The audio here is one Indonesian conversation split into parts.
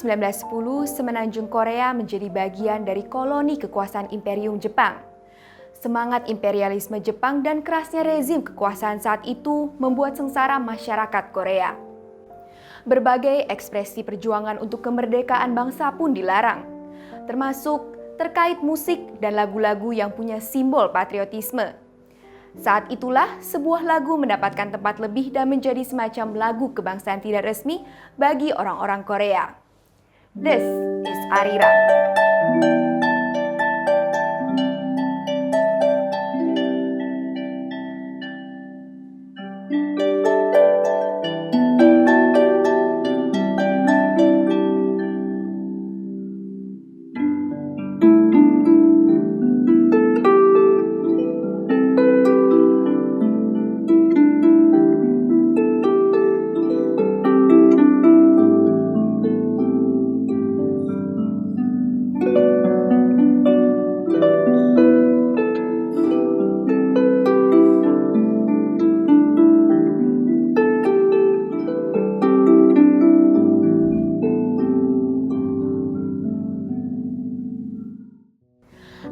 1910, semenanjung Korea menjadi bagian dari koloni kekuasaan Imperium Jepang. Semangat imperialisme Jepang dan kerasnya rezim kekuasaan saat itu membuat sengsara masyarakat Korea. Berbagai ekspresi perjuangan untuk kemerdekaan bangsa pun dilarang, termasuk terkait musik dan lagu-lagu yang punya simbol patriotisme. Saat itulah sebuah lagu mendapatkan tempat lebih dan menjadi semacam lagu kebangsaan tidak resmi bagi orang-orang Korea. This is Arirang.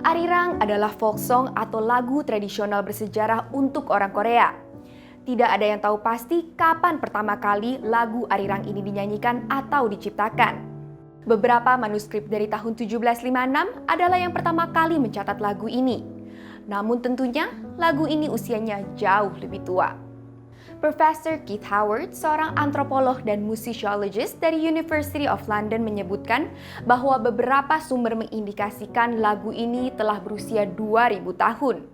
Arirang adalah folk song atau lagu tradisional bersejarah untuk orang Korea. Tidak ada yang tahu pasti kapan pertama kali lagu Arirang ini dinyanyikan atau diciptakan. Beberapa manuskrip dari tahun 1756 adalah yang pertama kali mencatat lagu ini. Namun tentunya lagu ini usianya jauh lebih tua. Profesor Keith Howard, seorang antropolog dan musiciologist dari University of London menyebutkan bahwa beberapa sumber mengindikasikan lagu ini telah berusia 2000 tahun.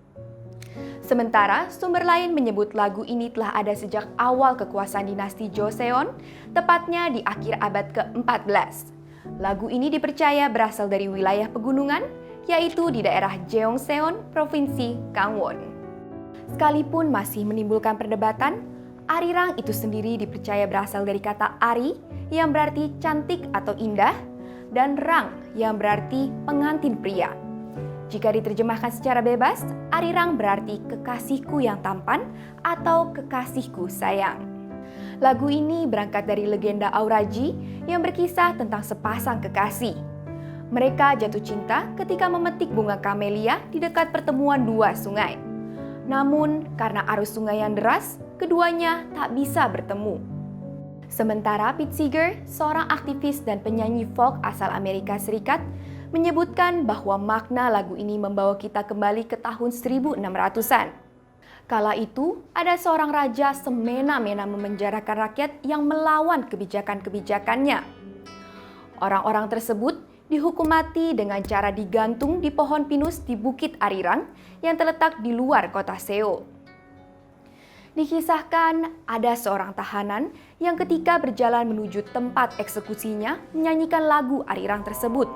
Sementara sumber lain menyebut lagu ini telah ada sejak awal kekuasaan dinasti Joseon, tepatnya di akhir abad ke-14. Lagu ini dipercaya berasal dari wilayah pegunungan, yaitu di daerah Jeongseon, Provinsi Gangwon. Sekalipun masih menimbulkan perdebatan, Arirang itu sendiri dipercaya berasal dari kata Ari yang berarti cantik atau indah dan Rang yang berarti pengantin pria. Jika diterjemahkan secara bebas, Arirang berarti kekasihku yang tampan atau kekasihku sayang. Lagu ini berangkat dari legenda Auraji yang berkisah tentang sepasang kekasih. Mereka jatuh cinta ketika memetik bunga kamelia di dekat pertemuan dua sungai. Namun, karena arus sungai yang deras, keduanya tak bisa bertemu. Sementara Pete Seeger, seorang aktivis dan penyanyi folk asal Amerika Serikat, menyebutkan bahwa makna lagu ini membawa kita kembali ke tahun 1600-an. Kala itu, ada seorang raja semena-mena memenjarakan rakyat yang melawan kebijakan-kebijakannya. Orang-orang tersebut dihukum mati dengan cara digantung di pohon pinus di Bukit Arirang yang terletak di luar kota Seoul. Dikisahkan ada seorang tahanan yang ketika berjalan menuju tempat eksekusinya menyanyikan lagu Arirang tersebut.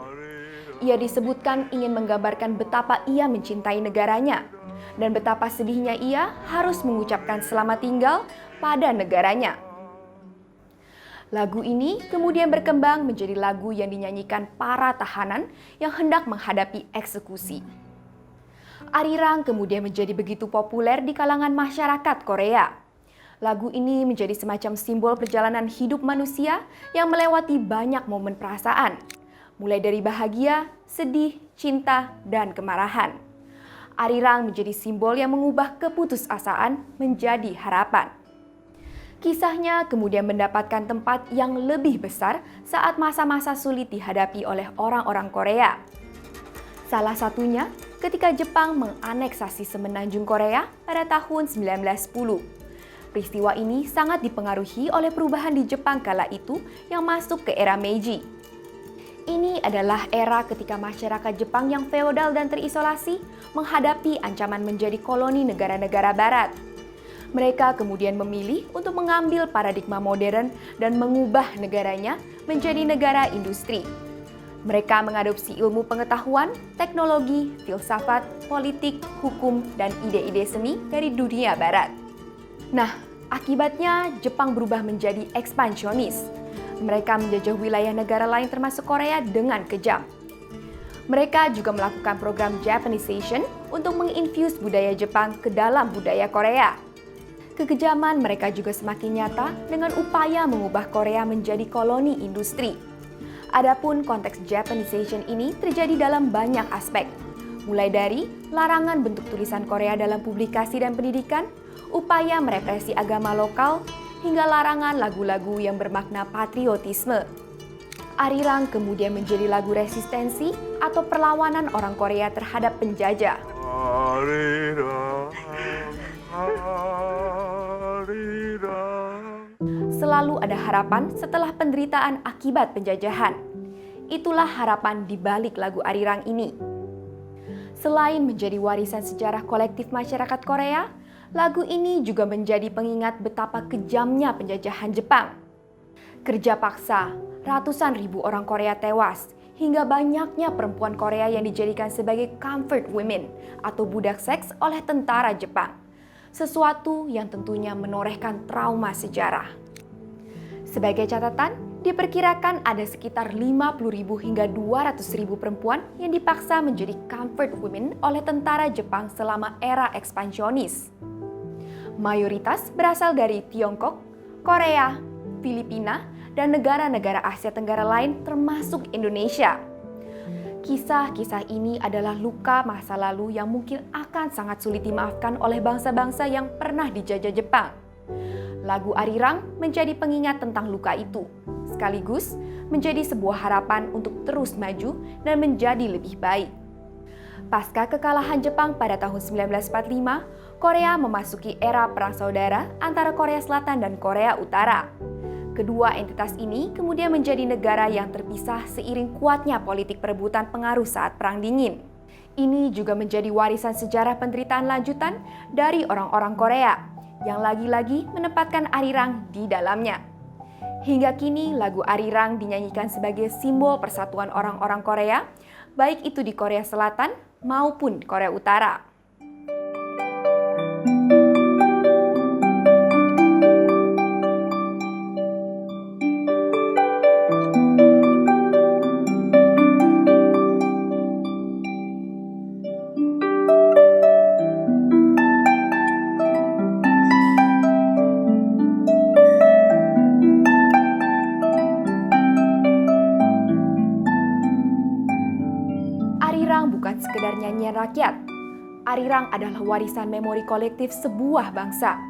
Ia disebutkan ingin menggambarkan betapa ia mencintai negaranya dan betapa sedihnya ia harus mengucapkan selamat tinggal pada negaranya. Lagu ini kemudian berkembang menjadi lagu yang dinyanyikan para tahanan yang hendak menghadapi eksekusi. Arirang kemudian menjadi begitu populer di kalangan masyarakat Korea. Lagu ini menjadi semacam simbol perjalanan hidup manusia yang melewati banyak momen perasaan, mulai dari bahagia, sedih, cinta, dan kemarahan. Arirang menjadi simbol yang mengubah keputusasaan menjadi harapan. Kisahnya kemudian mendapatkan tempat yang lebih besar saat masa-masa sulit dihadapi oleh orang-orang Korea. Salah satunya ketika Jepang menganeksasi semenanjung Korea pada tahun 1910. Peristiwa ini sangat dipengaruhi oleh perubahan di Jepang kala itu yang masuk ke era Meiji. Ini adalah era ketika masyarakat Jepang yang feodal dan terisolasi menghadapi ancaman menjadi koloni negara-negara barat. Mereka kemudian memilih untuk mengambil paradigma modern dan mengubah negaranya menjadi negara industri. Mereka mengadopsi ilmu pengetahuan, teknologi, filsafat, politik, hukum, dan ide-ide seni dari dunia barat. Nah, akibatnya Jepang berubah menjadi ekspansionis. Mereka menjajah wilayah negara lain termasuk Korea dengan kejam. Mereka juga melakukan program Japanization untuk menginfuse budaya Jepang ke dalam budaya Korea. Kekejaman mereka juga semakin nyata dengan upaya mengubah Korea menjadi koloni industri. Adapun konteks Japanization ini terjadi dalam banyak aspek, mulai dari larangan bentuk tulisan Korea dalam publikasi dan pendidikan, upaya merepresi agama lokal, hingga larangan lagu-lagu yang bermakna patriotisme. Arirang kemudian menjadi lagu resistensi atau perlawanan orang Korea terhadap penjajah. Selalu ada harapan setelah penderitaan akibat penjajahan. Itulah harapan di balik lagu Arirang ini. Selain menjadi warisan sejarah kolektif masyarakat Korea, lagu ini juga menjadi pengingat betapa kejamnya penjajahan Jepang. Kerja paksa, ratusan ribu orang Korea tewas, hingga banyaknya perempuan Korea yang dijadikan sebagai comfort women atau budak seks oleh tentara Jepang. Sesuatu yang tentunya menorehkan trauma sejarah. Sebagai catatan, diperkirakan ada sekitar 50.000 hingga 200.000 perempuan yang dipaksa menjadi comfort women oleh tentara Jepang selama era ekspansionis. Mayoritas berasal dari Tiongkok, Korea, Filipina, dan negara-negara Asia Tenggara lain termasuk Indonesia. Kisah-kisah ini adalah luka masa lalu yang mungkin akan sangat sulit dimaafkan oleh bangsa-bangsa yang pernah dijajah Jepang. Lagu Arirang menjadi pengingat tentang luka itu, sekaligus menjadi sebuah harapan untuk terus maju dan menjadi lebih baik. Pasca kekalahan Jepang pada tahun 1945, Korea memasuki era perang saudara antara Korea Selatan dan Korea Utara. Kedua entitas ini kemudian menjadi negara yang terpisah seiring kuatnya politik perebutan pengaruh saat Perang Dingin. Ini juga menjadi warisan sejarah penderitaan lanjutan dari orang-orang Korea yang lagi-lagi menempatkan Arirang di dalamnya. Hingga kini lagu Arirang dinyanyikan sebagai simbol persatuan orang-orang Korea, baik itu di Korea Selatan maupun di Korea Utara. Arirang bukan sekedar nyanyian rakyat. Arirang adalah warisan memori kolektif sebuah bangsa.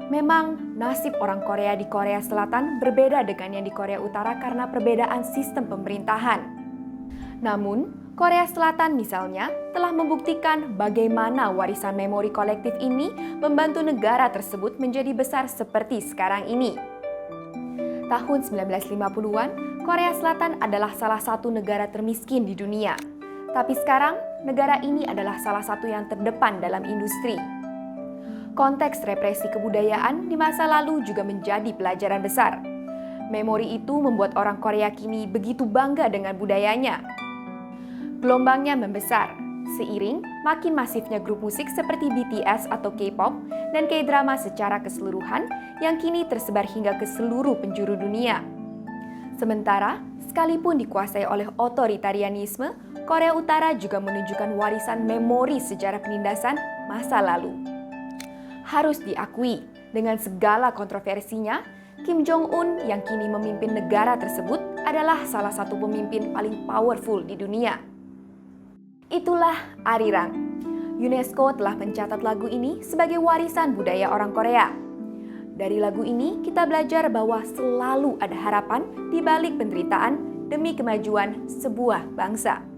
Memang nasib orang Korea di Korea Selatan berbeda dengan yang di Korea Utara karena perbedaan sistem pemerintahan. Namun, Korea Selatan misalnya telah membuktikan bagaimana warisan memori kolektif ini membantu negara tersebut menjadi besar seperti sekarang ini. Tahun 1950-an, Korea Selatan adalah salah satu negara termiskin di dunia. Tapi sekarang, negara ini adalah salah satu yang terdepan dalam industri. Konteks represi kebudayaan di masa lalu juga menjadi pelajaran besar. Memori itu membuat orang Korea kini begitu bangga dengan budayanya. Gelombangnya membesar, seiring makin masifnya grup musik seperti BTS atau K-pop dan K-drama secara keseluruhan yang kini tersebar hingga ke seluruh penjuru dunia. Sementara, sekalipun dikuasai oleh otoritarianisme, Korea Utara juga menunjukkan warisan memori sejarah penindasan masa lalu. Harus diakui, dengan segala kontroversinya, Kim Jong-un yang kini memimpin negara tersebut adalah salah satu pemimpin paling powerful di dunia. Itulah Arirang. UNESCO telah mencatat lagu ini sebagai warisan budaya orang Korea. Dari lagu ini, kita belajar bahwa selalu ada harapan di balik penderitaan demi kemajuan sebuah bangsa.